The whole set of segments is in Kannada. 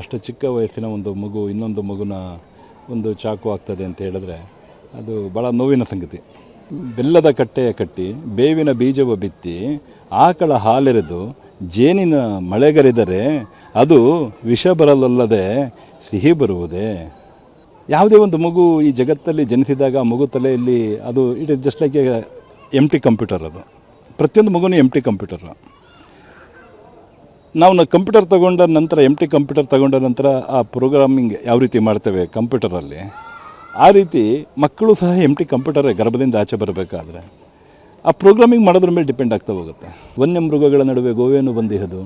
ಅಷ್ಟು ಚಿಕ್ಕ ವಯಸ್ಸಿನ ಒಂದು ಮಗು ಇನ್ನೊಂದು ಮಗುನ ಒಂದು ಚಾಕು ಆಗ್ತದೆ ಅಂತ ಹೇಳಿದ್ರೆ ಅದು ಭಾಳ ನೋವಿನ ಸಂಗತಿ. ಬೆಲ್ಲದ ಕಟ್ಟೆಯ ಕಟ್ಟಿ ಬೇವಿನ ಬೀಜವ ಬಿತ್ತಿ ಆಕಳ ಹಾಲೆರೆದು ಜೇನಿನ ಮಳೆಗರೆದರೆ ಅದು ವಿಷ ಬರಲಲ್ಲದೆ ಸಿಹಿ ಬರುವುದೇ. ಯಾವುದೇ ಒಂದು ಮಗು ಈ ಜಗತ್ತಲ್ಲಿ ಜನಿಸಿದಾಗ ಆ ಮಗು ತಲೆಯಲ್ಲಿ ಅದು it is just like empty computer. ಅದು ಪ್ರತಿಯೊಂದು ಮಗುನೂ ಎಂಟಿ ಕಂಪ್ಯೂಟರ್. ನಾವು ಕಂಪ್ಯೂಟರ್ ತಗೊಂಡ ನಂತರ ಕಂಪ್ಯೂಟರ್ ತಗೊಂಡ ನಂತರ ಆ ಪ್ರೋಗ್ರಾಮಿಂಗ್ ಯಾವ ರೀತಿ ಮಾಡ್ತೇವೆ ಕಂಪ್ಯೂಟರಲ್ಲಿ, ಆ ರೀತಿ ಮಕ್ಕಳು ಸಹ ಎಂಟಿ ಕಂಪ್ಯೂಟರೇ ಗರ್ಭದಿಂದ ಆಚೆ ಬರಬೇಕಾದ್ರೆ ಆ ಪ್ರೋಗ್ರಾಮಿಂಗ್ ಮಾಡೋದ್ರ ಮೇಲೆ ಡಿಪೆಂಡ್ ಆಗ್ತಾ ಹೋಗುತ್ತೆ. ವನ್ಯ ಮೃಗಗಳ ನಡುವೆ ಗೋವೇನು ಬಂದಿಹದು,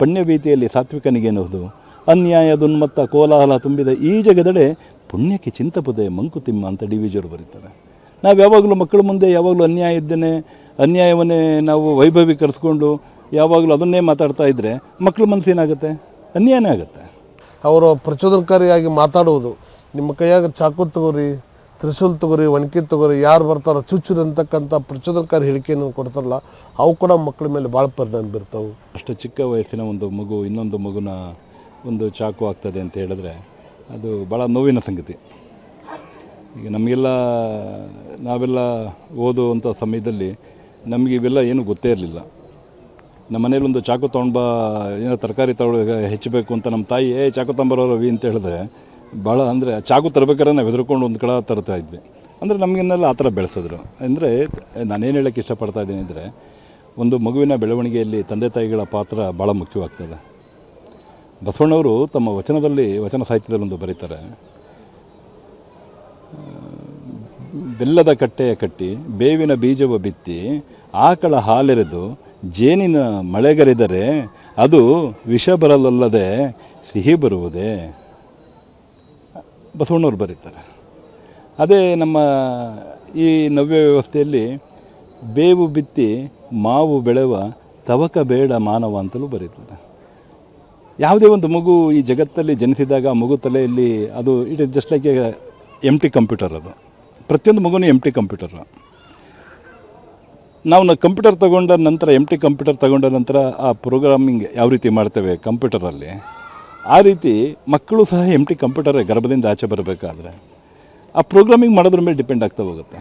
ಪುಣ್ಯಭೀತಿಯಲ್ಲಿ ಸಾತ್ವಿಕನಿಗೇನುವುದು, ಅನ್ಯಾಯ ದುನ್ಮತ್ತ ಕೋಲಾಹಲ ತುಂಬಿದ ಈ ಜಗದಡೆ ಪುಣ್ಯಕ್ಕೆ ಚಿಂತಪದೆ ಮಂಕುತಿಮ್ಮ ಅಂತ ಡಿ ವಿ ಜಿಯವರು ಬರೀತಾರೆ. ನಾವು ಯಾವಾಗಲೂ ಮಕ್ಕಳ ಮುಂದೆ ಯಾವಾಗಲೂ ಅನ್ಯಾಯ ಇದ್ದೇನೆ, ಅನ್ಯಾಯವನ್ನೇ ನಾವು ವೈಭವೀಕರಿಸ್ಕೊಂಡು ಯಾವಾಗಲೂ ಅದನ್ನೇ ಮಾತಾಡ್ತಾ ಇದ್ದರೆ ಮಕ್ಕಳ ಮನಸ್ಸೇನಾಗುತ್ತೆ, ಅನ್ಯಾಯನೇ ಆಗುತ್ತೆ. ಅವರು ಪ್ರಚೋದನಕಾರಿಯಾಗಿ ಮಾತಾಡುವುದು, ನಿಮ್ಮ ಕೈಯಾಗ ಚಾಕು ತಗೋರಿ, ತ್ರಿಶೂಲ್ ತಗೋರಿ, ಒಣಕಿ ತಗೋರಿ, ಯಾರು ಬರ್ತಾರೋ ಚುಚ್ಚುರಿ ಅಂತಕ್ಕಂಥ ಪ್ರಚೋದನಕಾರಿ ಹೇಳಿಕೆಯನ್ನು ಕೊಡ್ತಾರಲ್ಲ, ಅವು ಕೂಡ ಮಕ್ಕಳ ಮೇಲೆ ಭಾಳ ಪರಿಣಾಮ ಬೀರ್ತಾವೆ. ಅಷ್ಟು ಚಿಕ್ಕ ವಯಸ್ಸಿನ ಒಂದು ಮಗು ಇನ್ನೊಂದು ಮಗುನ ಒಂದು ಚಾಕು ಆಗ್ತದೆ ಅಂತ ಹೇಳಿದ್ರೆ ಅದು ಭಾಳ ನೋವಿನ ಸಂಗತಿ. ಈಗ ನಮಗೆಲ್ಲ ನಾವೆಲ್ಲ ಓದುವಂಥ ಸಮಯದಲ್ಲಿ ನಮಗೆ ಇವೆಲ್ಲ ಏನೂ ಗೊತ್ತೇ ಇರಲಿಲ್ಲ. ನಮ್ಮ ಮನೇಲಿ ಒಂದು ಚಾಕು ತೊಗೊಂಡು ಬಾ, ಏನೋ ತರಕಾರಿ ಹೆಚ್ಚಬೇಕು ಅಂತ ನಮ್ಮ ತಾಯಿ ಚಾಕು ತೊಗೊಂಬರೋ ರವಿ ಅಂತ ಹೇಳಿದ್ರೆ ಭಾಳ ಅಂದರೆ ಚಾಕು ತರಬೇಕಾದ್ರೆ ನಾವು ಹೆದರ್ಕೊಂಡು ಒಂದು ಕಡೆ ತರ್ತಾ ಇದ್ವಿ. ಅಂದರೆ ನಮಗನ್ನೆಲ್ಲ ಆ ಥರ ಬೆಳೆಸಿದ್ರು. ಅಂದರೆ ನಾನೇನು ಹೇಳೋಕ್ಕೆ ಇಷ್ಟಪಡ್ತಾ ಇದ್ದೀನಿ ಅಂದರೆ, ಒಂದು ಮಗುವಿನ ಬೆಳವಣಿಗೆಯಲ್ಲಿ ತಂದೆ ತಾಯಿಗಳ ಪಾತ್ರ ಭಾಳ ಮುಖ್ಯವಾಗ್ತದೆ. ಬಸವಣ್ಣವರು ತಮ್ಮ ವಚನ ಸಾಹಿತ್ಯದಲ್ಲಿ ಒಂದು ಬರೀತಾರೆ, ಬೆಲ್ಲದ ಕಟ್ಟೆಯ ಕಟ್ಟಿ ಬೇವಿನ ಬೀಜವ ಬಿತ್ತಿ ಆಕಳ ಹಾಲೆರೆದು ಜೇನಿನ ಮಳೆಗರೆದರೆ ಅದು ವಿಷ ಬರಲಲ್ಲದೆ ಸಿಹಿ ಬರುವುದೇ. ಬಸವಣ್ಣವ್ರು ಬರೀತಾರೆ. ಅದೇ ನಮ್ಮ ಈ ನವ್ಯ ವ್ಯವಸ್ಥೆಯಲ್ಲಿ ಬೇವು ಬಿತ್ತಿ ಮಾವು ಬೆಳೆವ ತವಕ ಬೇಡ ಮಾನವ ಅಂತಲೂ ಬರೀತಾರೆ. ಯಾವುದೇ ಒಂದು ಮಗು ಈ ಜಗತ್ತಲ್ಲಿ ಜನಿಸಿದಾಗ ಆ ಮಗು ತಲೆಯಲ್ಲಿ ಅದು it is just like empty computer. ಅದು ಪ್ರತಿಯೊಂದು ಮಗುನೂ ಎಂಟಿ ಕಂಪ್ಯೂಟರ್. ನಾವು ಕಂಪ್ಯೂಟರ್ ತಗೊಂಡ ನಂತರ ಕಂಪ್ಯೂಟರ್ ತಗೊಂಡ ನಂತರ ಆ ಪ್ರೋಗ್ರಾಮಿಂಗ್ ಯಾವ ರೀತಿ ಮಾಡ್ತೇವೆ ಕಂಪ್ಯೂಟರಲ್ಲಿ, ಆ ರೀತಿ ಮಕ್ಕಳು ಸಹ ಎಂಟಿ ಕಂಪ್ಯೂಟರೇ ಗರ್ಭದಿಂದ ಆಚೆ ಬರಬೇಕಾದ್ರೆ ಆ ಪ್ರೋಗ್ರಾಮಿಂಗ್ ಮಾಡೋದ್ರ ಮೇಲೆ ಡಿಪೆಂಡ್ ಆಗ್ತಾ ಹೋಗುತ್ತೆ.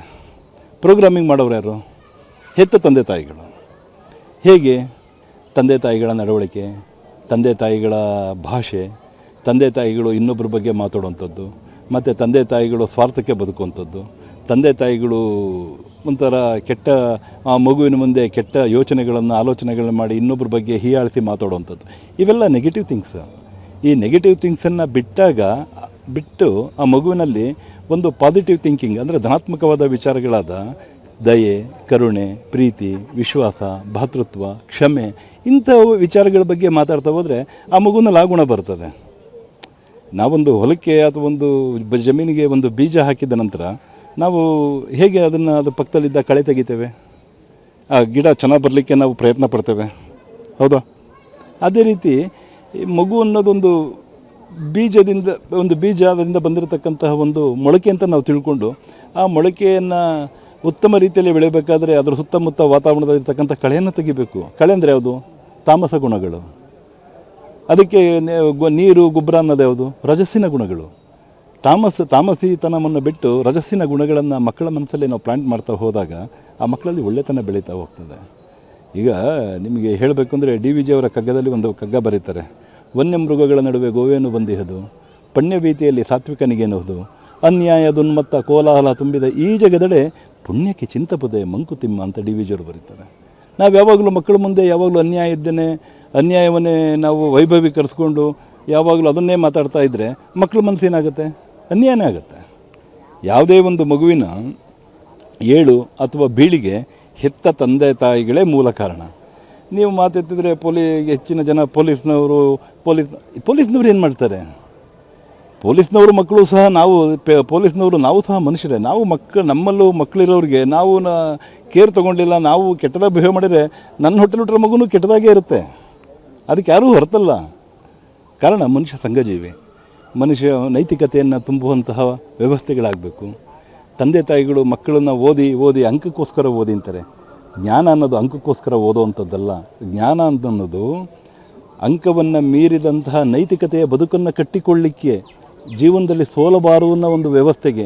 ಪ್ರೋಗ್ರಾಮಿಂಗ್ ಮಾಡೋರು ಯಾರು? ಹೆತ್ತ ತಂದೆ ತಾಯಿಗಳು. ಹೇಗೆ? ತಂದೆ ತಾಯಿಗಳ ನಡವಳಿಕೆ, ತಂದೆ ತಾಯಿಗಳ ಭಾಷೆ, ತಂದೆ ತಾಯಿಗಳು ಇನ್ನೊಬ್ಬರ ಬಗ್ಗೆ ಮಾತಾಡುವಂಥದ್ದು, ಮತ್ತು ತಂದೆ ತಾಯಿಗಳು ಸ್ವಾರ್ಥಕ್ಕೆ ಬದುಕುವಂಥದ್ದು, ತಂದೆ ತಾಯಿಗಳು ಒಂಥರ ಕೆಟ್ಟ ಆ ಮಗುವಿನ ಮುಂದೆ ಕೆಟ್ಟ ಆಲೋಚನೆಗಳನ್ನ ಮಾಡಿ ಇನ್ನೊಬ್ಬರ ಬಗ್ಗೆ ಹೀಯಾಳಿಸಿ ಮಾತಾಡುವಂಥದ್ದು, ಇವೆಲ್ಲ ನೆಗೆಟಿವ್ ಥಿಂಗ್ಸ್. ಈ ನೆಗೆಟಿವ್ ಥಿಂಗ್ಸನ್ನು ಬಿಟ್ಟು ಆ ಮಗುವಿನಲ್ಲಿ ಒಂದು ಪಾಸಿಟಿವ್ ಥಿಂಕಿಂಗ್ ಅಂದರೆ ಧನಾತ್ಮಕವಾದ ವಿಚಾರಗಳಾದ ದಯೆ, ಕರುಣೆ, ಪ್ರೀತಿ, ವಿಶ್ವಾಸ, ಭಾತೃತ್ವ, ಕ್ಷಮೆ ಇಂಥ ವಿಚಾರಗಳ ಬಗ್ಗೆ ಮಾತಾಡ್ತಾ ಹೋದರೆ ಆ ಮಗುವಿನಲ್ಲಿ ಆ ಗುಣ ಬರ್ತದೆ. ನಾವೊಂದು ಹೊಲಕ್ಕೆ ಅಥವಾ ಒಂದು ಜಮೀನಿಗೆ ಒಂದು ಬೀಜ ಹಾಕಿದ ನಂತರ ನಾವು ಹೇಗೆ ಅದು ಪಕ್ಕದಲ್ಲಿದ್ದ ಕಳೆ ತೆಗಿತೇವೆ, ಆ ಗಿಡ ಚೆನ್ನಾಗಿ ಬರಲಿಕ್ಕೆ ನಾವು ಪ್ರಯತ್ನ ಪಡ್ತೇವೆ, ಹೌದಾ? ಅದೇ ರೀತಿ ಮಗು ಅನ್ನೋದೊಂದು ಬೀಜ ಅದರಿಂದ ಬಂದಿರತಕ್ಕಂತಹ ಒಂದು ಮೊಳಕೆ ಅಂತ ನಾವು ತಿಳ್ಕೊಂಡು ಆ ಮೊಳಕೆಯನ್ನು ಉತ್ತಮ ರೀತಿಯಲ್ಲಿ ಬೆಳೆಯಬೇಕಾದ್ರೆ ಅದರ ಸುತ್ತಮುತ್ತ ವಾತಾವರಣದಲ್ಲಿರ್ತಕ್ಕಂಥ ಕಳೆಯನ್ನು ತೆಗಿಬೇಕು. ಕಳೆ ಅಂದರೆ ಯಾವುದು? ತಾಮಸ ಗುಣಗಳು. ಅದಕ್ಕೆ ನೀರು, ಗೊಬ್ಬರ ಅನ್ನೋದು ಯಾವುದು? ರಜಸ್ಸಿನ ಗುಣಗಳು. ತಾಮಸಿತನವನ್ನು ಬಿಟ್ಟು ರಜಸ್ಸಿನ ಗುಣಗಳನ್ನು ಮಕ್ಕಳ ಮನಸ್ಸಲ್ಲಿ ನಾವು ಪ್ಲಾಂಟ್ ಮಾಡ್ತಾ ಹೋದಾಗ ಆ ಮಕ್ಕಳಲ್ಲಿ ಒಳ್ಳೆತನ ಬೆಳೀತಾ ಹೋಗ್ತದೆ. ಈಗ ನಿಮಗೆ ಹೇಳಬೇಕು ಅಂದರೆ ಡಿ ವಿ ಜಿಯವರ ಕಗ್ಗದಲ್ಲಿ ಒಂದು ಕಗ್ಗ ಬರೀತಾರೆ, ವನ್ಯ ಮೃಗಗಳ ನಡುವೆ ಗೋವೇನು ಬಂದಿಹದು, ಪುಣ್ಯಭೀತಿಯಲ್ಲಿ ಸಾತ್ವಿಕನಿಗೇನುವುದು, ಅನ್ಯಾಯ ದುನ್ಮತ್ತ ಕೋಲಾಹಲ ತುಂಬಿದ ಈ ಜಗದಡೆ ಪುಣ್ಯಕ್ಕೆ ಚಿಂತಪದೆ ಮಂಕುತಿಮ್ಮ ಅಂತ ಡಿ ವಿ ಜಿಯವರು ಬರೀತಾರೆ. ನಾವು ಯಾವಾಗಲೂ ಮಕ್ಕಳ ಮುಂದೆ ಯಾವಾಗಲೂ ಅನ್ಯಾಯ ಇದ್ದೇನೆ, ಅನ್ಯಾಯವನ್ನೇ ನಾವು ವೈಭವೀಕರಿಸ್ಕೊಂಡು ಯಾವಾಗಲೂ ಅದನ್ನೇ ಮಾತಾಡ್ತಾ ಇದ್ದರೆ ಮಕ್ಕಳ ಮನಸ್ಸೇನಾಗುತ್ತೆ, ಅನ್ಯಾಯನೇ ಆಗುತ್ತೆ. ಯಾವುದೇ ಒಂದು ಮಗುವಿನ ಏಳು ಅಥವಾ ಬೀಳಿಗೆ ಹೆತ್ತ ತಂದೆ ತಾಯಿಗಳೇ ಮೂಲ ಕಾರಣ. ನೀವು ಮಾತೆತ್ತಿದ್ರೆ ಹೆಚ್ಚಿನ ಜನ ಪೊಲೀಸ್ನವರು ಏನು ಮಾಡ್ತಾರೆ? ಪೊಲೀಸ್ನವರು ಮಕ್ಕಳು ಸಹ ನಾವು ಸಹ ಮನುಷ್ಯರೇ. ನಾವು ನಮ್ಮಲ್ಲೂ ಮಕ್ಕಳಿರೋರಿಗೆ ನಾವು ಕೇರ್ ತೊಗೊಂಡಿಲ್ಲ, ನಾವು ಕೆಟ್ಟದಾಗಿ ಬಿಹೇವ್ ಮಾಡಿದರೆ ನನ್ನ ಹೊಟ್ಟೆಲಿಟ್ಟರೆ ಮಗುನೂ ಕೆಟ್ಟದಾಗೇ ಇರುತ್ತೆ. ಅದಕ್ಕೆ ಯಾರೂ ಹೊರತಲ್ಲ. ಕಾರಣ ಮನುಷ್ಯ ಸಂಘಜೀವಿ, ಮನುಷ್ಯ ನೈತಿಕತೆಯನ್ನು ತುಂಬುವಂತಹ ವ್ಯವಸ್ಥೆಗಳಾಗಬೇಕು. ತಂದೆ ತಾಯಿಗಳು ಮಕ್ಕಳನ್ನು ಓದಿ ಅಂಕಕ್ಕೋಸ್ಕರ ಓದಿ ಅಂತಾರೆ. ಜ್ಞಾನ ಅನ್ನೋದು ಅಂಕಕ್ಕೋಸ್ಕರ ಓದೋವಂಥದ್ದಲ್ಲ. ಜ್ಞಾನ ಅನ್ನೋದು ಅಂಕವನ್ನು ಮೀರಿದಂತಹ ನೈತಿಕತೆಯ ಬದುಕನ್ನು ಕಟ್ಟಿಕೊಳ್ಳಿಕ್ಕೆ ಜೀವನದಲ್ಲಿ ಸೋಲಬಾರು ಅನ್ನೋ ಒಂದು ವ್ಯವಸ್ಥೆಗೆ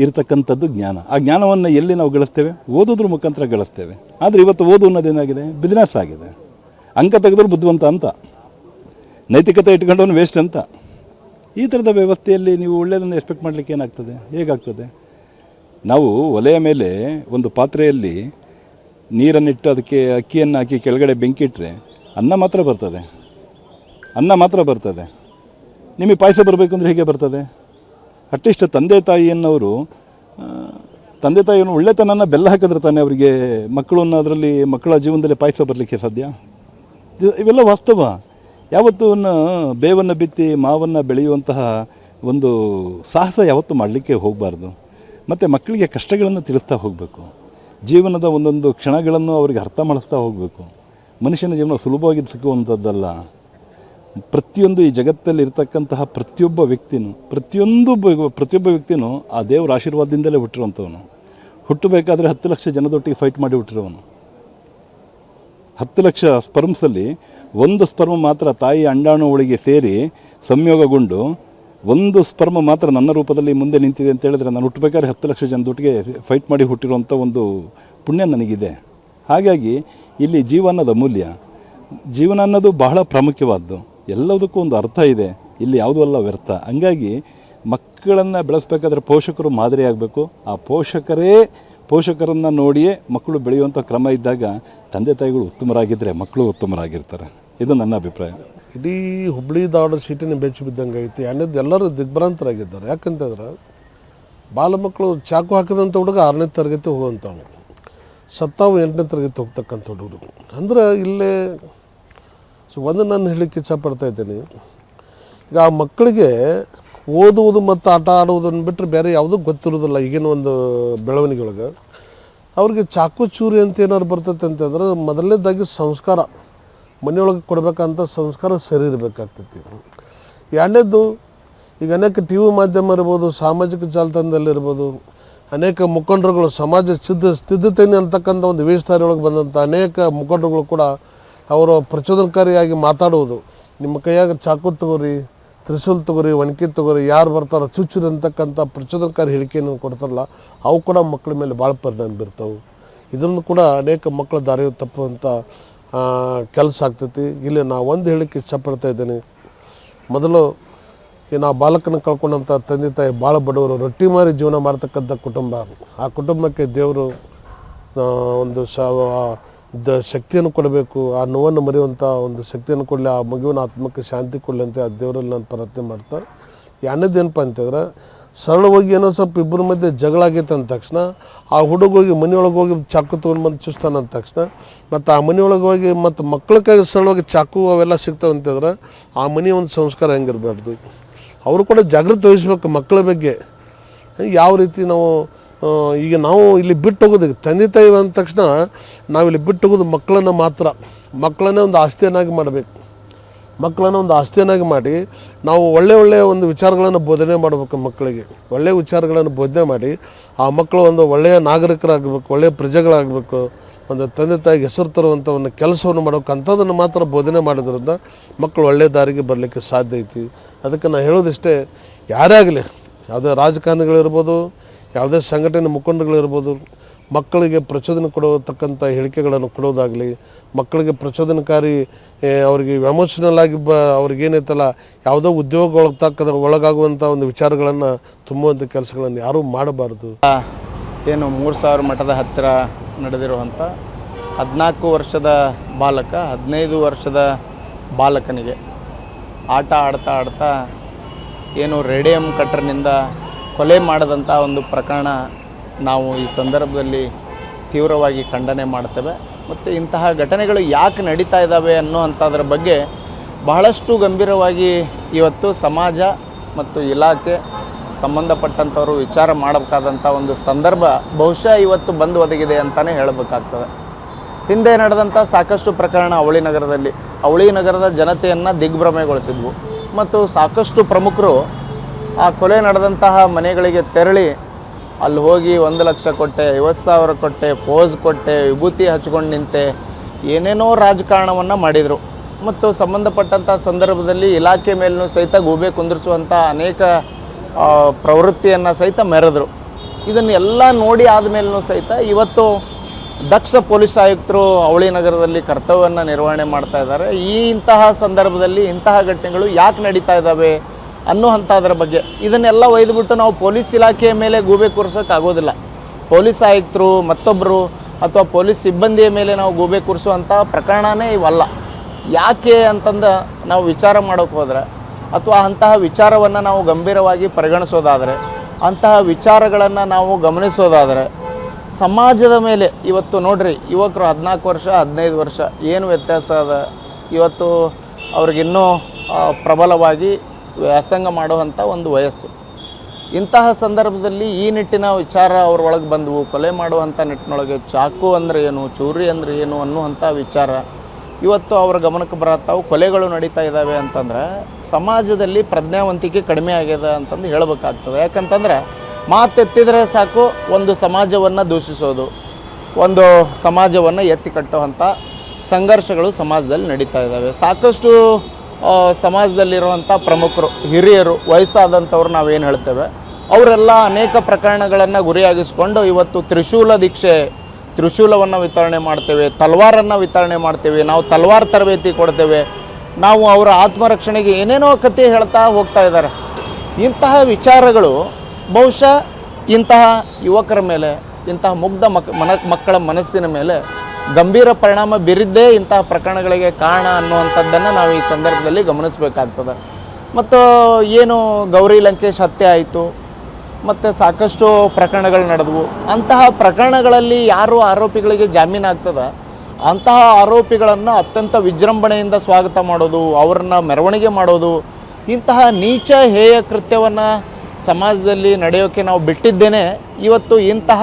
ಇರತಕ್ಕಂಥದ್ದು ಜ್ಞಾನ. ಆ ಜ್ಞಾನವನ್ನು ಎಲ್ಲಿ ನಾವು ಗಳಿಸ್ತೇವೆ? ಓದೋದ್ರ ಮುಖಾಂತರ ಗಳಿಸ್ತೇವೆ. ಆದರೆ ಇವತ್ತು ಓದು ಅನ್ನೋದೇನಾಗಿದೆ? ಬಿಸ್ನೆಸ್ ಆಗಿದೆ. ಅಂಕ ತೆಗೆದ್ರು ಬುದ್ಧಿವಂತ ಅಂತ, ನೈತಿಕತೆ ಇಟ್ಕೊಂಡವನು ವೇಸ್ಟ್ ಅಂತ. ಈ ಥರದ ವ್ಯವಸ್ಥೆಯಲ್ಲಿ ನೀವು ಒಳ್ಳೆಯದನ್ನು ಎಕ್ಸ್ಪೆಕ್ಟ್ ಮಾಡಲಿಕ್ಕೆ ಏನಾಗ್ತದೆ? ಹೇಗಾಗ್ತದೆ? ನಾವು ಒಲೆಯ ಮೇಲೆ ಒಂದು ಪಾತ್ರೆಯಲ್ಲಿ ನೀರನ್ನಿಟ್ಟು ಅದಕ್ಕೆ ಅಕ್ಕಿಯನ್ನು ಹಾಕಿ ಕೆಳಗಡೆ ಬೆಂಕಿ ಇಟ್ಟರೆ ಅನ್ನ ಮಾತ್ರ ಬರ್ತದೆ, ಅನ್ನ ಮಾತ್ರ ಬರ್ತದೆ. ನಿಮಗೆ ಪಾಯಸ ಬರಬೇಕು ಅಂದರೆ ಹೇಗೆ ಬರ್ತದೆ? ಅಟ್ಲೀಸ್ಟ್ ತಂದೆ ತಾಯಿಯನ್ನವರು ತಂದೆ ತಾಯಿಯನ್ನು ಒಳ್ಳೆತನನ ಬೆಲ್ಲ ಹಾಕಿದ್ರೆ ತಾನೇ ಅವರಿಗೆ ಮಕ್ಕಳು ಅನ್ನೋದರಲ್ಲಿ ಮಕ್ಕಳ ಜೀವನದಲ್ಲಿ ಪಾಯಸ ಬರಲಿಕ್ಕೆ ಸಾಧ್ಯ. ಇವೆಲ್ಲ ವಾಸ್ತವ. ಯಾವತ್ತೂ ಬೇವನ್ನು ಬಿತ್ತಿ ಮಾವನ್ನು ಬೆಳೆಯುವಂತಹ ಒಂದು ಸಾಹಸ ಯಾವತ್ತೂ ಮಾಡಲಿಕ್ಕೆ ಹೋಗಬಾರ್ದು. ಮತ್ತು ಮಕ್ಕಳಿಗೆ ಕಷ್ಟಗಳನ್ನು ತಿಳಿಸ್ತಾ ಹೋಗಬೇಕು. ಜೀವನದ ಒಂದೊಂದು ಕ್ಷಣಗಳನ್ನು ಅವರಿಗೆ ಅರ್ಥ ಮಾಡಿಸ್ತಾ ಹೋಗಬೇಕು. ಮನುಷ್ಯನ ಜೀವನ ಸುಲಭವಾಗಿ ಸಿಕ್ಕುವಂಥದ್ದಲ್ಲ. ಪ್ರತಿಯೊಂದು ಈ ಜಗತ್ತಲ್ಲಿ ಇರತಕ್ಕಂತಹ ಪ್ರತಿಯೊಬ್ಬ ವ್ಯಕ್ತಿನೂ ಆ ದೇವರ ಆಶೀರ್ವಾದದಿಂದಲೇ ಹುಟ್ಟಿರುವಂಥವನು. ಹುಟ್ಟಬೇಕಾದ್ರೆ 10 ಲಕ್ಷ ಜನದೊಟ್ಟಿಗೆ ಫೈಟ್ ಮಾಡಿ ಹುಟ್ಟಿರೋವನು. 10 ಲಕ್ಷ ಸ್ಪರ್ಮ್ಸಲ್ಲಿ ಒಂದು ಸ್ಪರ್ಮ್ ಮಾತ್ರ ತಾಯಿ ಅಂಡಾಣು ಒಳಗೆ ಸೇರಿ ಸಂಯೋಗಗೊಂಡು ಒಂದು ಸ್ಪರ್ಮ್ ಮಾತ್ರ ನನ್ನ ರೂಪದಲ್ಲಿ ಮುಂದೆ ನಿಂತಿದೆ ಅಂತ ಹೇಳಿದ್ರೆ, ನಾನು ಹುಟ್ಟಬೇಕಾದ್ರೆ 10 ಲಕ್ಷ ಜನದೊಟ್ಟಿಗೆ ಫೈಟ್ ಮಾಡಿ ಹುಟ್ಟಿರುವಂಥ ಒಂದು ಪುಣ್ಯ ನನಗಿದೆ. ಹಾಗಾಗಿ ಇಲ್ಲಿ ಜೀವನದ ಮೂಲ್ಯ, ಜೀವನ ಅನ್ನೋದು ಬಹಳ ಪ್ರಾಮುಖ್ಯವಾದ್ದು. ಎಲ್ಲದಕ್ಕೂ ಒಂದು ಅರ್ಥ ಇದೆ. ಇಲ್ಲಿ ಯಾವುದೂ ಅಲ್ಲ ವ್ಯರ್ಥ. ಹಂಗಾಗಿ ಮಕ್ಕಳನ್ನು ಬೆಳೆಸಬೇಕಾದ್ರೆ ಪೋಷಕರು ಮಾದರಿ ಆಗಬೇಕು. ಆ ಪೋಷಕರನ್ನು ನೋಡಿಯೇ ಮಕ್ಕಳು ಬೆಳೆಯುವಂಥ ಕ್ರಮ ಇದ್ದಾಗ ತಂದೆ ತಾಯಿಗಳು ಉತ್ತಮರಾಗಿದ್ದರೆ ಮಕ್ಕಳು ಉತ್ತಮರಾಗಿರ್ತಾರೆ. ಇದು ನನ್ನ ಅಭಿಪ್ರಾಯ. ಇಡೀ ಹುಬ್ಳಿ ಧಾರವಾಡ ಸಿಟಿನ ಬೆಚ್ಚಿ ಬಿದ್ದಂಗೆ ಐತಿ. ಎಲ್ಲರೂ ದಿಗ್ಭ್ರಾಂತರಾಗಿದ್ದಾರೆ. ಯಾಕಂತಂದ್ರೆ ಬಾಲ ಮಕ್ಕಳು ಚಾಕು ಹಾಕಿದಂಥ ಹುಡುಗ 6ನೇ ತರಗತಿ ಹೋಗುವಂಥವು, ಸತ್ತಾವು 8ನೇ ತರಗತಿ ಹೋಗ್ತಕ್ಕಂಥ ಹುಡುಗರು. ಅಂದ್ರೆ ಇಲ್ಲೇ ಒಂದು ನಾನು ಹೇಳಲಿಕ್ಕೆ ಇಚ್ಛಪಡ್ತಾ ಇದ್ದೀನಿ. ಈಗ ಆ ಮಕ್ಕಳಿಗೆ ಓದುವುದು ಮತ್ತು ಆಟ ಆಡುವುದನ್ನು ಬಿಟ್ಟರೆ ಬೇರೆ ಯಾವುದೂ ಗೊತ್ತಿರೋದಿಲ್ಲ. ಈಗಿನ ಒಂದು ಬೆಳವಣಿಗೆ ಒಳಗೆ ಅವ್ರಿಗೆ ಚಾಕು ಚೂರಿ ಅಂತ ಏನಾದ್ರು ಬರ್ತೈತೆ ಅಂತಂದ್ರೆ, ಮೊದಲನೇದಾಗಿ ಸಂಸ್ಕಾರ ಮನೆಯೊಳಗೆ ಕೊಡಬೇಕಂತ ಸಂಸ್ಕಾರ ಸರಿ ಇರಬೇಕಾಗ್ತೈತಿ. ಎರಡನೇದು, ಈಗ ಅನೇಕ ಟಿ ವಿ ಮಾಧ್ಯಮ ಇರ್ಬೋದು, ಸಾಮಾಜಿಕ ಜಾಲತಾಣದಲ್ಲಿರ್ಬೋದು, ಅನೇಕ ಮುಖಂಡರುಗಳು ಸಮಾಜ ಸ್ಥಿದ್ಧತೆಯನ್ನು ಅಂತಕ್ಕಂಥ ಒಂದು ವೇಷಧಾರಿಯೊಳಗೆ ಬಂದಂಥ ಅನೇಕ ಮುಖಂಡರುಗಳು ಕೂಡ ಅವರು ಪ್ರಚೋದನಕಾರಿಯಾಗಿ ಮಾತಾಡುವುದು, ನಿಮ್ಮ ಕೈಯಾಗ ಚಾಕು ತಗೋರಿ, ತ್ರಿಶೂಲ್ ತಗೋರಿ, ಒನಕೆ ತಗೋರಿ, ಯಾರು ಬರ್ತಾರೋ ಚುಚ್ಚುರಿ ಅಂತಕ್ಕಂಥ ಪ್ರಚೋದನಕಾರಿ ಹೇಳಿಕೆಯನ್ನು ಕೊಡ್ತಾರಲ್ಲ, ಅವು ಕೂಡ ಮಕ್ಕಳ ಮೇಲೆ ಭಾಳ ಪರಿಣಾಮ ಬೀರ್ತಾವೆ. ಇದನ್ನು ಕೂಡ ಅನೇಕ ಮಕ್ಕಳ ದಾರಿ ತಪ್ಪುವಂಥ ಕೆಲಸ ಆಗ್ತೈತಿ. ಇಲ್ಲಿ ನಾವು ಒಂದು ಹೇಳಿಕೆ ಇಷ್ಟಪಡ್ತಾ ಇದ್ದೇನೆ. ಮೊದಲು ನಾವು ಬಾಲಕನ ಕಳ್ಕೊಂಡಂಥ ತಂದೆ ತಾಯಿ ಭಾಳ ಬಡವರು, ರೊಟ್ಟಿ ಮಾರಿ ಜೀವನ ಮಾಡ್ತಕ್ಕಂಥ ಕುಟುಂಬ. ಆ ಕುಟುಂಬಕ್ಕೆ ದೇವರು ಒಂದು ಶಕ್ತಿಯನ್ನು ಕೊಡಬೇಕು. ಆ ನೋವನ್ನು ಮರೆಯುವಂಥ ಒಂದು ಶಕ್ತಿಯನ್ನು ಕೊಡಲಿ, ಆ ಮಗುವಿನ ಆತ್ಮಕ್ಕೆ ಶಾಂತಿ ಕೊಡಲಿ ಅಂತ ಆ ದೇವರಲ್ಲಿ ನಾನು ಪ್ರಾರ್ಥನೆ ಮಾಡ್ತಾ, ಎರಡನೇದು ಏನಪ್ಪ ಅಂತಂದ್ರೆ, ಸರಳವಾಗಿ ಏನೋ ಸ್ವಲ್ಪ ಇಬ್ಬರ ಮಧ್ಯೆ ಜಗಳ ಆಗೈತೆ ಅಂದ ತಕ್ಷಣ ಆ ಹುಡುಗ ಹೋಗಿ ಮನೆಯೊಳಗೆ ಹೋಗಿ ಚಾಕು ತೊಗೊಂಡು ಬಂದು ಚುಸ್ತಾನೆ ಅಂದ ತಕ್ಷಣ, ಮತ್ತು ಆ ಮನೆಯೊಳಗೆ ಹೋಗಿ ಮತ್ತು ಮಕ್ಕಳ ಕೈಗೆ ಸರಳವಾಗಿ ಚಾಕು ಅವೆಲ್ಲ ಸಿಗ್ತಾವೆ ಅಂತಂದ್ರೆ ಆ ಮನೆ ಒಂದು ಸಂಸ್ಕಾರ ಹೆಂಗಿರಬಾರ್ದು. ಅವರು ಕೂಡ ಜಾಗೃತಿ ವಹಿಸ್ಬೇಕು ಮಕ್ಕಳ ಬಗ್ಗೆ. ಯಾವ ರೀತಿ ಈಗ ನಾವು ಇಲ್ಲಿ ಬಿಟ್ಟು ಹೋಗೋದು, ತಂದೆ ತಾಯಿ ಅಂದ ತಕ್ಷಣ ನಾವಿಲ್ಲಿ ಬಿಟ್ಟು ಹೋಗೋದು ಮಕ್ಕಳನ್ನು ಮಾತ್ರ. ಮಕ್ಕಳನ್ನೇ ಒಂದು ಆಸ್ತಿಯನ್ನಾಗಿ ಮಾಡಬೇಕು. ಮಕ್ಕಳನ್ನು ಒಂದು ಆಸ್ತಿಯನ್ನಾಗಿ ಮಾಡಿ ನಾವು ಒಳ್ಳೆಯ ಒಂದು ವಿಚಾರಗಳನ್ನು ಬೋಧನೆ ಮಾಡಬೇಕು. ಮಕ್ಕಳಿಗೆ ಒಳ್ಳೆಯ ವಿಚಾರಗಳನ್ನು ಬೋಧನೆ ಮಾಡಿ ಆ ಮಕ್ಕಳು ಒಂದು ಒಳ್ಳೆಯ ನಾಗರಿಕರಾಗಬೇಕು, ಒಳ್ಳೆಯ ಪ್ರಜೆಗಳಾಗಬೇಕು, ಒಂದು ತಂದೆ ತಾಯಿಗೆ ಹೆಸರು ತರುವಂಥ ಒಂದು ಕೆಲಸವನ್ನು ಮಾಡಬೇಕು. ಅಂಥದ್ದನ್ನು ಮಾತ್ರ ಬೋಧನೆ ಮಾಡೋದ್ರಿಂದ ಮಕ್ಕಳು ಒಳ್ಳೆಯ ದಾರಿಗೆ ಬರಲಿಕ್ಕೆ ಸಾಧ್ಯ ಐತಿ. ಅದಕ್ಕೆ ನಾನು ಹೇಳೋದಿಷ್ಟೇ, ಯಾರೇ ಆಗಲಿ, ಯಾವುದೇ ರಾಜಕಾರಣಿಗಳಿರ್ಬೋದು, ಯಾವುದೇ ಸಂಘಟನೆ ಮುಖಂಡಗಳಿರ್ಬೋದು, ಮಕ್ಕಳಿಗೆ ಪ್ರಚೋದನೆ ಕೊಡತಕ್ಕಂಥ ಹೇಳಿಕೆಗಳನ್ನು ಕೊಡೋದಾಗಲಿ, ಮಕ್ಕಳಿಗೆ ಪ್ರಚೋದನಕಾರಿ ಅವರಿಗೆ ಎಮೋಷನಲ್ ಆಗಿ ಅವ್ರಿಗೇನೈತಲ್ಲ ಯಾವುದೋ ಉದ್ಯೋಗ ಒಳಗಾಗುವಂಥ ಒಂದು ವಿಚಾರಗಳನ್ನು ತುಂಬುವಂಥ ಕೆಲಸಗಳನ್ನು ಯಾರೂ ಮಾಡಬಾರ್ದು. ಏನು 3000 ಮಠದ ಹತ್ತಿರ ನಡೆದಿರುವಂಥ 14 ವರ್ಷದ ಬಾಲಕ 15 ವರ್ಷದ ಬಾಲಕನಿಗೆ ಆಟ ಆಡ್ತಾ ಏನು ರೇಡಿಯಂ ಕಟ್ಟರ್ನಿಂದ ಕೊಲೆ ಮಾಡಿದಂಥ ಒಂದು ಪ್ರಕರಣ ನಾವು ಈ ಸಂದರ್ಭದಲ್ಲಿ ತೀವ್ರವಾಗಿ ಖಂಡನೆ ಮಾಡ್ತೇವೆ. ಮತ್ತು ಇಂತಹ ಘಟನೆಗಳು ಯಾಕೆ ನಡೀತಾ ಇದ್ದಾವೆ ಅನ್ನೋಂಥದ್ರ ಬಗ್ಗೆ ಬಹಳಷ್ಟು ಗಂಭೀರವಾಗಿ ಇವತ್ತು ಸಮಾಜ ಮತ್ತು ಇಲಾಖೆ ಸಂಬಂಧಪಟ್ಟಂಥವರು ವಿಚಾರ ಮಾಡಬೇಕಾದಂಥ ಒಂದು ಸಂದರ್ಭ ಬಹುಶಃ ಇವತ್ತು ಬಂದು ಒದಗಿದೆ ಅಂತಲೇ ಹೇಳಬೇಕಾಗ್ತದೆ. ಹಿಂದೆ ನಡೆದಂಥ ಸಾಕಷ್ಟು ಪ್ರಕರಣ ಅವಳಿ ನಗರದ ಜನತೆಯನ್ನು ದಿಗ್ಭ್ರಮೆಗೊಳಿಸಿದ್ವು. ಮತ್ತು ಸಾಕಷ್ಟು ಪ್ರಮುಖರು ಆ ಕೊಲೆ ನಡೆದಂತಹ ಮನೆಗಳಿಗೆ ತೆರಳಿ ಅಲ್ಲಿ ಹೋಗಿ 1 ಲಕ್ಷ ಕೊಟ್ಟೆ, 50,000 ಕೊಟ್ಟೆ, ಫೋಸ್ ಕೊಟ್ಟೆ, ವಿಭೂತಿ ಹಚ್ಕೊಂಡು ನಿಂತೆ ಏನೇನೋ ರಾಜಕಾರಣವನ್ನು ಮಾಡಿದರು. ಮತ್ತು ಸಂಬಂಧಪಟ್ಟಂಥ ಸಂದರ್ಭದಲ್ಲಿ ಇಲಾಖೆ ಮೇಲೂ ಸಹಿತ ಗೂಬೆ ಕುಂದಿರಿಸುವಂಥ ಅನೇಕ ಪ್ರವೃತ್ತಿಯನ್ನು ಸಹಿತ ಮೆರೆದರು. ಇದನ್ನೆಲ್ಲ ನೋಡಿ ಆದಮೇಲೂ ಸಹಿತ ಇವತ್ತು ದಕ್ಷ ಪೊಲೀಸ್ ಆಯುಕ್ತರು ಅವಳಿ ನಗರದಲ್ಲಿ ಕರ್ತವ್ಯವನ್ನು ನಿರ್ವಹಣೆ ಮಾಡ್ತಾ ಇದ್ದಾರೆ. ಇಂತಹ ಸಂದರ್ಭದಲ್ಲಿ ಇಂತಹ ಘಟನೆಗಳು ಯಾಕೆ ನಡೀತಾ ಇದ್ದಾವೆ ಅನ್ನುವಂಥದ್ರ ಬಗ್ಗೆ ಇದನ್ನೆಲ್ಲ ಒಯ್ದುಬಿಟ್ಟು ನಾವು ಪೊಲೀಸ್ ಇಲಾಖೆಯ ಮೇಲೆ ಗೂಬೆ ಕೂರಿಸೋಕ್ಕಾಗೋದಿಲ್ಲ. ಪೊಲೀಸ್ ಆಯುಕ್ತರು ಮತ್ತೊಬ್ಬರು ಅಥವಾ ಪೊಲೀಸ್ ಸಿಬ್ಬಂದಿಯ ಮೇಲೆ ನಾವು ಗೂಬೆ ಕೂರಿಸುವಂಥ ಪ್ರಕರಣನೇ ಇವಲ್ಲ. ಯಾಕೆ ಅಂತಂದು ನಾವು ವಿಚಾರ ಮಾಡೋಕ್ಕೆ ಹೋದರೆ ಅಥವಾ ಅಂತಹ ವಿಚಾರವನ್ನು ನಾವು ಗಂಭೀರವಾಗಿ ಪರಿಗಣಿಸೋದಾದರೆ, ಅಂತಹ ವಿಚಾರಗಳನ್ನು ನಾವು ಗಮನಿಸೋದಾದರೆ ಸಮಾಜದ ಮೇಲೆ ಇವತ್ತು ನೋಡ್ರಿ, ಯುವಕರು 14 ವರ್ಷ 15 ವರ್ಷ ಏನು ವ್ಯತ್ಯಾಸ ಅದ. ಇವತ್ತು ಅವ್ರಿಗಿನ್ನೂ ಪ್ರಬಲವಾಗಿ ವ್ಯಾಸಂಗ ಮಾಡುವಂಥ ಒಂದು ವಯಸ್ಸು. ಇಂತಹ ಸಂದರ್ಭದಲ್ಲಿ ಈ ನಿಟ್ಟಿನ ವಿಚಾರ ಅವ್ರೊಳಗೆ ಬಂದವು. ಕೊಲೆ ಮಾಡುವಂಥ ನಿಟ್ಟಿನೊಳಗೆ ಚಾಕು ಅಂದರೆ ಏನು, ಚೂರಿ ಅಂದರೆ ಏನು ಅನ್ನುವಂಥ ವಿಚಾರ ಇವತ್ತು ಅವರ ಗಮನಕ್ಕೆ ಬರತ್ತಾವು. ಕೊಲೆಗಳು ನಡೀತಾ ಇದ್ದಾವೆ ಅಂತಂದರೆ ಸಮಾಜದಲ್ಲಿ ಪ್ರಜ್ಞಾವಂತಿಕೆ ಕಡಿಮೆ ಆಗ್ಯದ ಅಂತಂದು ಹೇಳಬೇಕಾಗ್ತದೆ. ಯಾಕಂತಂದ್ರೆ ಮಾತೆತ್ತಿದರೆ ಸಾಕು ಒಂದು ಸಮಾಜವನ್ನು ದೂಷಿಸೋದು, ಒಂದು ಸಮಾಜವನ್ನು ಎತ್ತಿ ಕಟ್ಟುವಂಥ ಸಂಘರ್ಷಗಳು ಸಮಾಜದಲ್ಲಿ ನಡೀತಾ ಇದ್ದಾವೆ. ಸಾಕಷ್ಟು ಸಮಾಜದಲ್ಲಿರುವಂಥ ಪ್ರಮುಖರು, ಹಿರಿಯರು, ವಯಸ್ಸಾದಂಥವ್ರು ನಾವೇನು ಹೇಳ್ತೇವೆ ಅವರೆಲ್ಲ ಅನೇಕ ಪ್ರಕರಣಗಳನ್ನು ಗುರಿಯಾಗಿಸ್ಕೊಂಡು ಇವತ್ತು ತ್ರಿಶೂಲವನ್ನು ವಿತರಣೆ ಮಾಡ್ತೇವೆ, ತಲ್ವಾರನ್ನು ವಿತರಣೆ ಮಾಡ್ತೇವೆ, ನಾವು ತಲ್ವಾರ್ ತರಬೇತಿ ಕೊಡ್ತೇವೆ, ನಾವು ಅವರ ಆತ್ಮರಕ್ಷಣೆಗೆ ಏನೇನೋ ಕಥೆ ಹೇಳ್ತಾ ಹೋಗ್ತಾ ಇದ್ದಾರೆ. ಇಂತಹ ವಿಚಾರಗಳು ಬಹುಶಃ ಇಂತಹ ಯುವಕರ ಮೇಲೆ, ಇಂತಹ ಮುಗ್ಧ ಮಕ್ಕಳ ಮನಸ್ಸಿನ ಮೇಲೆ ಗಂಭೀರ ಪರಿಣಾಮ ಬೀರಿದ್ದೇ ಇಂತಹ ಪ್ರಕರಣಗಳಿಗೆ ಕಾರಣ ಅನ್ನುವಂಥದ್ದನ್ನು ನಾವು ಈ ಸಂದರ್ಭದಲ್ಲಿ ಗಮನಿಸಬೇಕಾಗ್ತದೆ. ಮತ್ತು ಏನು ಗೌರಿ ಲಂಕೇಶ್ ಹತ್ಯೆ ಆಯಿತು, ಮತ್ತು ಸಾಕಷ್ಟು ಪ್ರಕರಣಗಳು ನಡೆದವು. ಅಂತಹ ಪ್ರಕರಣಗಳಲ್ಲಿ ಯಾರು ಆರೋಪಿಗಳಿಗೆ ಜಾಮೀನು ಆಗ್ತದೆ ಅಂತಹ ಆರೋಪಿಗಳನ್ನು ಅತ್ಯಂತ ವಿಜೃಂಭಣೆಯಿಂದ ಸ್ವಾಗತ ಮಾಡೋದು, ಅವ್ರನ್ನ ಮೆರವಣಿಗೆ ಮಾಡೋದು, ಇಂತಹ ನೀಚ ಹೇಯ ಕೃತ್ಯವನ್ನು ಸಮಾಜದಲ್ಲಿ ನಡೆಯೋಕ್ಕೆ ನಾವು ಬಿಟ್ಟಿದ್ದೇನೆ ಇವತ್ತು ಇಂತಹ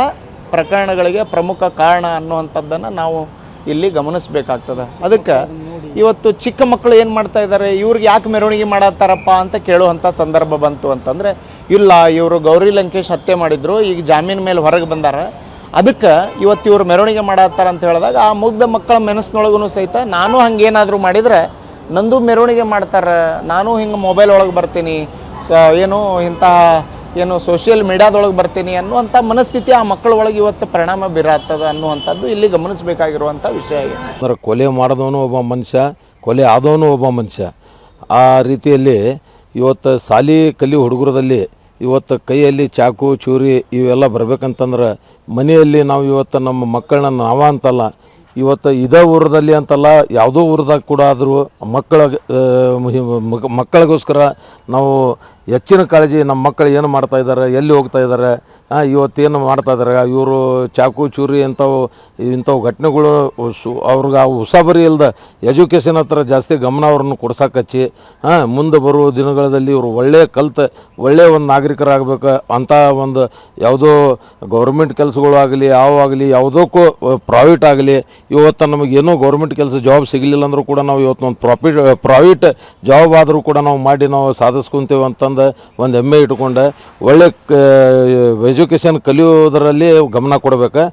ಪ್ರಕರಣಗಳಿಗೆ ಪ್ರಮುಖ ಕಾರಣ ಅನ್ನುವಂಥದ್ದನ್ನು ನಾವು ಇಲ್ಲಿ ಗಮನಿಸಬೇಕಾಗ್ತದೆ. ಅದಕ್ಕೆ ಇವತ್ತು ಚಿಕ್ಕ ಮಕ್ಕಳು ಏನು ಮಾಡ್ತಾ ಇದ್ದಾರೆ, ಇವ್ರಿಗೆ ಯಾಕೆ ಮೆರವಣಿಗೆ ಮಾಡತ್ತಾರಪ್ಪ ಅಂತ ಕೇಳುವಂಥ ಸಂದರ್ಭ ಬಂತು ಅಂತಂದರೆ, ಇಲ್ಲ ಇವರು ಗೌರಿ ಲಂಕೇಶ್ ಹತ್ಯೆ ಮಾಡಿದ್ರು, ಈಗ ಜಾಮೀನು ಮೇಲೆ ಹೊರಗೆ ಬಂದಾರ, ಅದಕ್ಕೆ ಇವತ್ತು ಇವರು ಮೆರವಣಿಗೆ ಮಾಡತ್ತಾರ ಅಂತ ಹೇಳಿದಾಗ ಆ ಮುಗ್ಧ ಮಕ್ಕಳ ಮನಸ್ಸಿನೊಳಗೂ ಸಹಿತ ನಾನು ಹಂಗೇನಾದರೂ ಮಾಡಿದರೆ ನಂದು ಮೆರವಣಿಗೆ ಮಾಡ್ತಾರೆ, ನಾನು ಹಿಂಗೆ ಮೊಬೈಲ್ ಒಳಗೆ ಬರ್ತೀನಿ, ಏನು ಸೋಷಿಯಲ್ ಮೀಡಿಯಾದೊಳಗೆ ಬರ್ತೀನಿ ಅನ್ನುವಂಥ ಮನಸ್ಥಿತಿ ಆ ಮಕ್ಕಳ ಒಳಗೆ ಇವತ್ತು ಪರಿಣಾಮ ಬೀರತ್ತದ ಅನ್ನುವಂಥದ್ದು ಇಲ್ಲಿ ಗಮನಿಸಬೇಕಾಗಿರುವಂಥ ವಿಷಯ ಆಗಿದೆ. ಅಂದರೆ ಕೊಲೆ ಮಾಡಿದವನು ಒಬ್ಬ ಮನುಷ್ಯ, ಕೊಲೆ ಆದವನು ಒಬ್ಬ ಮನುಷ್ಯ. ಆ ರೀತಿಯಲ್ಲಿ ಇವತ್ತು ಸಾಲಿ ಕಲಿ ಹುಡುಗರದಲ್ಲಿ ಇವತ್ತು ಕೈಯಲ್ಲಿ ಚಾಕು ಚೂರಿ ಇವೆಲ್ಲ ಬರ್ಬೇಕಂತಂದ್ರೆ ಮನೆಯಲ್ಲಿ ನಾವು ಇವತ್ತು ನಮ್ಮ ಮಕ್ಕಳನ್ನ ನಾವ ಅಂತಲ್ಲ, ಇವತ್ತು ಇದೇ ಊರದಲ್ಲಿ ಅಂತಲ್ಲ ಯಾವುದೋ ಊರದಾಗ ಕೂಡ ಆದರೂ ಮಕ್ಕಳಿಗೋಸ್ಕರ ನಾವು ಹೆಚ್ಚಿನ ಕಾಳಜಿ, ನಮ್ಮ ಮಕ್ಕಳು ಏನು ಮಾಡ್ತಾ ಇದ್ದಾರೆ, ಎಲ್ಲಿ ಹೋಗ್ತಾ ಇದ್ದಾರೆ, ಇವತ್ತೇನು ಮಾಡ್ತಾ ಇದ್ದಾರೆ, ಇವರು ಚಾಕು ಚೂರಿ ಇಂಥವು ಘಟನೆಗಳು ಅವ್ರಿಗೆ ಆ ಉಸಾಬರಿ ಇಲ್ಲದ ಎಜುಕೇಷನ್ ಹತ್ರ ಜಾಸ್ತಿ ಗಮನ ಅವ್ರನ್ನ ಕೊಡ್ಸಕ್ಕಚ್ಚಿ ಮುಂದೆ ಬರುವ ದಿನಗಳಲ್ಲಿ ಇವರು ಒಳ್ಳೆಯ ಒಂದು ನಾಗರಿಕರಾಗಬೇಕು ಅಂತ ಒಂದು ಯಾವುದೋ ಗೌರ್ಮೆಂಟ್ ಕೆಲಸಗಳು ಆಗಲಿ ಯಾವುದಕ್ಕೂ ಪ್ರೈವೇಟ್ ಆಗಲಿ, ಇವತ್ತು ನಮಗೇನೋ ಗೌರ್ಮೆಂಟ್ ಕೆಲಸ ಜಾಬ್ ಸಿಗಲಿಲ್ಲ ಅಂದರೂ ಕೂಡ ನಾವು ಇವತ್ತು ಒಂದು ಪ್ರೈವೇಟ್ ಜಾಬ್ ಆದರೂ ಕೂಡ ನಾವು ಮಾಡಿ ನಾವು ಸಾಧಿಸ್ಕೊಂತೇವೆ ಅಂತಂದು ಒಂದು ಹೆಮ್ಮೆ ಇಟ್ಕೊಂಡು ಒಳ್ಳೆ ಎಜುಕೇಷನ್ ಕಲಿಯೋದರಲ್ಲಿ ಗಮನ ಕೊಡಬೇಕು.